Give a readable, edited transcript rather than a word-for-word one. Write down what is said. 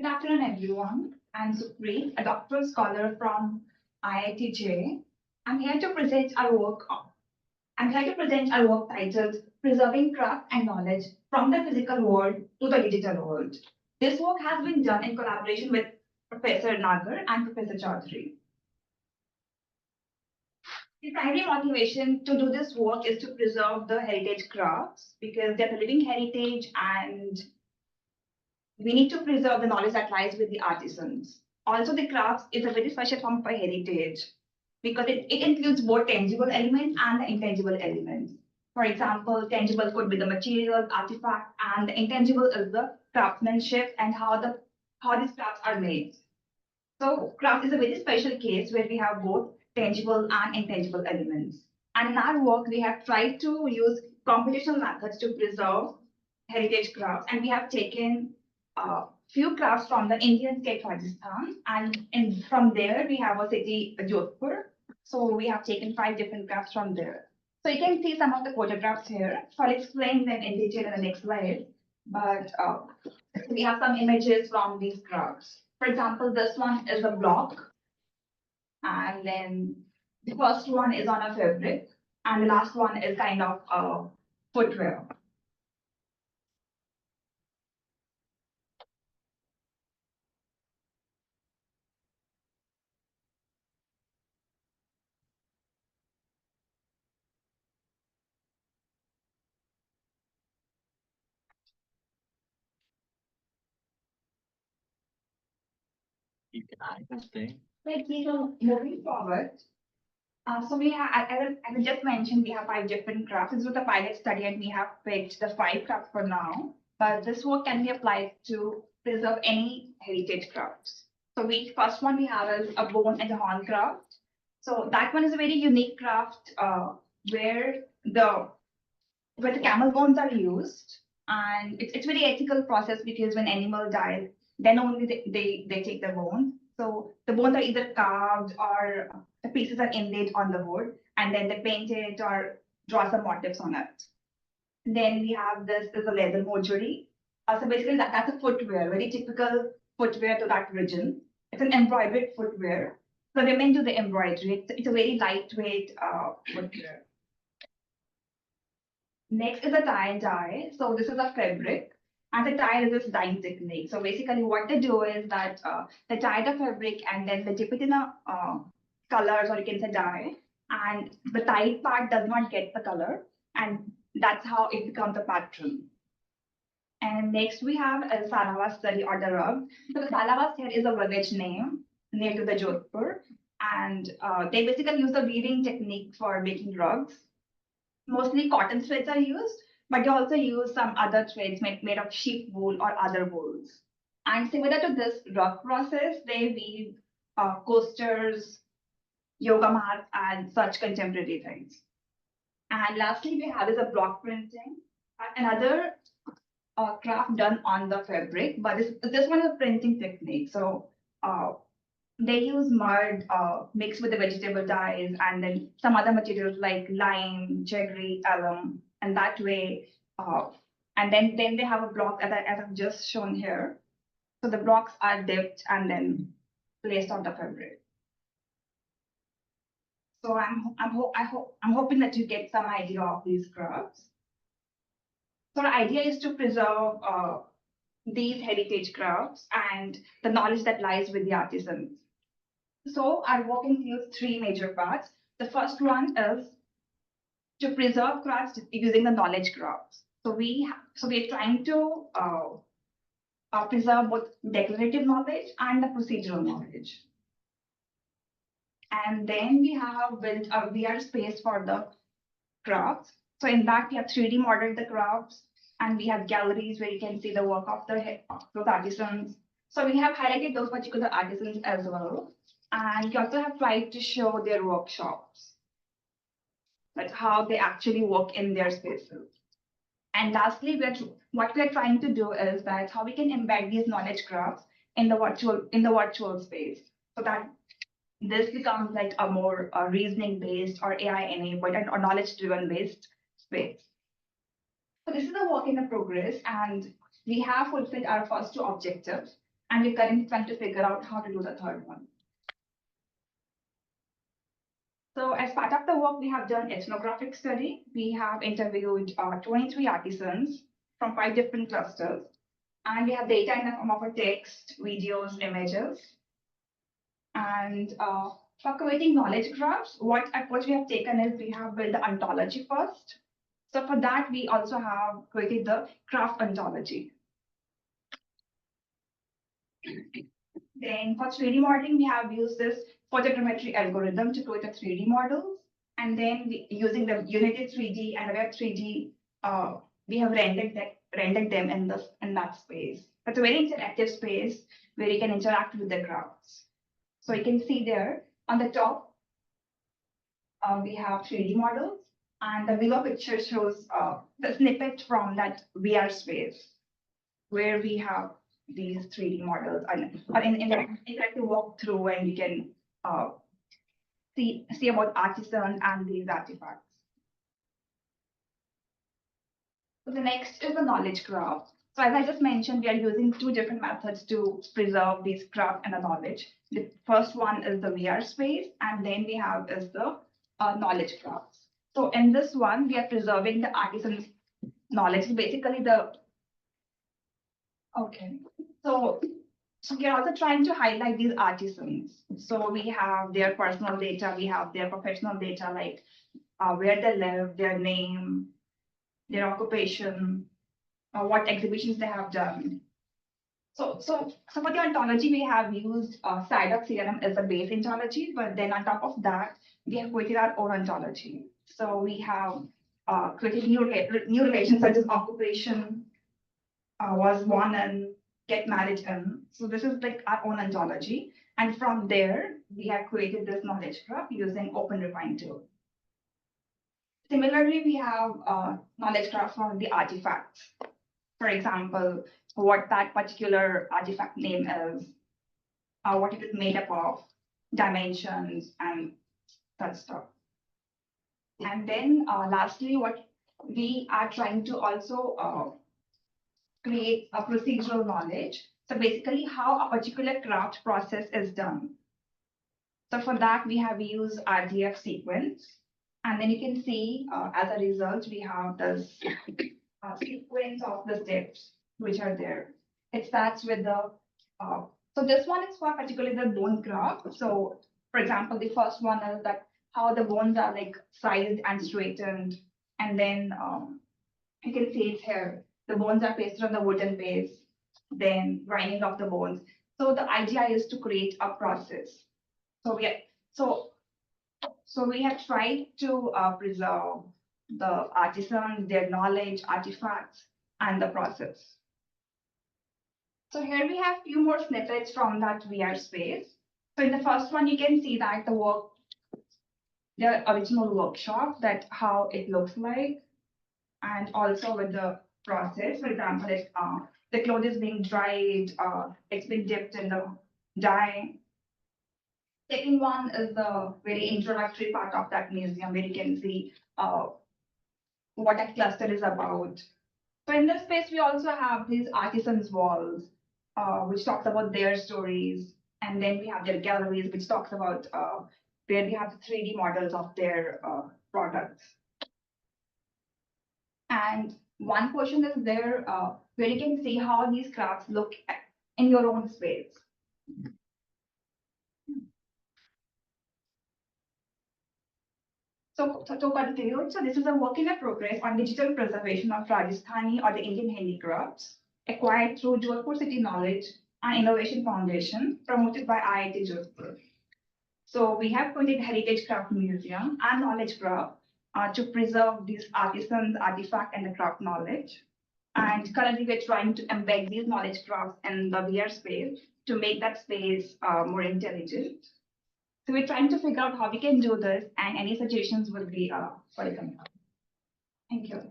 Good afternoon, everyone. I'm Supreet, a doctoral scholar from IITJ. I'm here to present our work. I'm here to present our work titled "Preserving Craft and Knowledge from the Physical World to the Digital World." This work has been done in collaboration with Professor Nagar and Professor Chaudhury. The primary motivation to do this work is to preserve the heritage crafts because they're the living heritage and we need to preserve the knowledge that lies with the artisans. Also, the crafts is a very special form of a heritage because it includes both tangible elements and the intangible elements. For example, tangible could be the material, artifact, and the intangible is the craftsmanship and how these crafts are made. So craft is a very special case where we have both tangible and intangible elements. And in our work, we have tried to use computational methods to preserve heritage crafts, and we have taken few crafts from the Indian state Rajasthan, and from there we have a city Jodhpur. So we have taken 5 different crafts from there. So you can see some of the photographs here. So I'll explain them in detail in the next slide. But we have some images from these crafts. For example, this one is a block, and then the first one is on a fabric, and the last one is kind of footwear. You can hide this thing. Right, so moving forward, so we have, as I just mentioned, we have 5 different crafts. This was a pilot study, and we have picked the 5 crafts for now. But this work can be applied to preserve any heritage crafts. So first one we have is a bone and a horn craft. So that one is a very unique craft where the camel bones are used, and it's very ethical process because when animal dies, then only they take the bone. So the bones are either carved or the pieces are inlaid on the wood, and then they paint it or draw some motifs on it. Then we have this is a leather hosiery. So basically that's a footwear, very typical footwear to that region. It's an embroidered footwear. So women do the embroidery. It's a very lightweight footwear. Next is a tie and dye. So this is a fabric, and the tie is this dyeing technique. So basically, what they do is that they dye the fabric and then they dip it in a colors, or you can say dye, and the dyed part does not get the color, and that's how it becomes a pattern. And next we have a Salavas study or the rug. So the Salavas here is a village name near to the Jodhpur, and they basically use the weaving technique for making rugs. Mostly cotton threads are used, but they also use some other threads made of sheep wool or other wools. And similar to this rug process, they weave coasters, yoga mats, and such contemporary things. And lastly, we have is a block printing, another craft done on the fabric, but this one is a printing technique. So they use mud mixed with the vegetable dyes and then some other materials like lime, jaggery, alum, and that way, and then they have a block as I've just shown here. So the blocks are dipped and then placed on the fabric. So I'm hoping that you get some idea of these crafts. So the idea is to preserve these heritage crafts and the knowledge that lies with the artisans. So our work includes 3 major parts. The first one is to preserve crafts using the knowledge graphs. So we're trying to preserve both declarative knowledge and the procedural knowledge. And then we have built a VR space for the crafts. So in that we have 3D modeled the crafts, and we have galleries where you can see the work of those artisans. So we have highlighted those particular artisans as well. And we also have tried to show their workshops, like how they actually work in their spaces. And lastly, what we're trying to do is that how we can embed these knowledge graphs in the virtual space, so that this becomes like a more reasoning based or AI enabled or knowledge driven based space. So this is a work in progress, and we have fulfilled our first 2 objectives. And we're currently trying to figure out how to do the third one. So as part of the work, we have done ethnographic study. We have interviewed 23 artisans from 5 different clusters. And we have data in the form of a text, videos, images. And for creating knowledge graphs, what approach we have taken is we have built the ontology first. So for that, we also have created the graph ontology. Then for 3D modeling, we have used this photogrammetry algorithm to create the 3D models. And then using the Unity 3D and Web 3D, we have rendered them in that space. It's a very interactive space where you can interact with the graphs. So you can see there on the top, we have 3D models, and the below picture shows the snippet from that VR space where we have these 3D models and an interactive walkthrough, and you can see about artisans and these artifacts. So the next is the knowledge graph. So as I just mentioned, we are using 2 different methods to preserve these graph and the knowledge. The first one is the VR space, and then we have is the knowledge graphs. So in this one, we are preserving the artisan's knowledge, basically the. Okay, so we are also trying to highlight these artisans. So we have their personal data, we have their professional data, like where they live, their name, their occupation, what exhibitions they have done. So for the ontology, we have used SciDoc CRM as a base ontology, but then on top of that, we have created our own ontology. So we have created new relations such as occupation, was born in, get married in. So this is like our own ontology. And from there, we have created this knowledge graph using OpenRefine tool. Similarly, we have knowledge graph for the artifacts. For example, what that particular artifact name is, what it is made up of, dimensions, and that stuff. And then lastly, what we are trying to also create a procedural knowledge. So basically how a particular craft process is done. So for that, we have used RDF sequence. And then you can see as a result, we have this sequence of the steps which are there. It starts with the, so this one is for particularly the bone graph. So for example, the first one is that how the bones are like sized and straightened. And then you can see it's here. The bones are pasted on the wooden base, then grinding of the bones. So the idea is to create a process. So we have tried to preserve the artisans, their knowledge, artifacts, and the process. So here we have few more snippets from that VR space. So in the first one, you can see that the original workshop, that how it looks like, and also with the process. For example, the cloth is being dried, it's been dipped in the dye. Second one is the very introductory part of that museum where you can see what that cluster is about. So in this space, we also have these artisans' walls, which talks about their stories. And then we have their galleries, which talks about where we have the 3D models of their products. And one portion is there where you can see how these crafts look in your own space. So to conclude, so this is a work in progress on digital preservation of Rajasthani or the Indian handicrafts acquired through Jodhpur City Knowledge and Innovation Foundation promoted by IIT Jodhpur. So we have created Heritage Craft Museum and Knowledge Graph to preserve these artisans, artifact, and the craft knowledge. And currently we're trying to embed these knowledge graphs in the VR space to make that space more intelligent. So we're trying to figure out how we can do this, and any suggestions will be welcome. Thank you.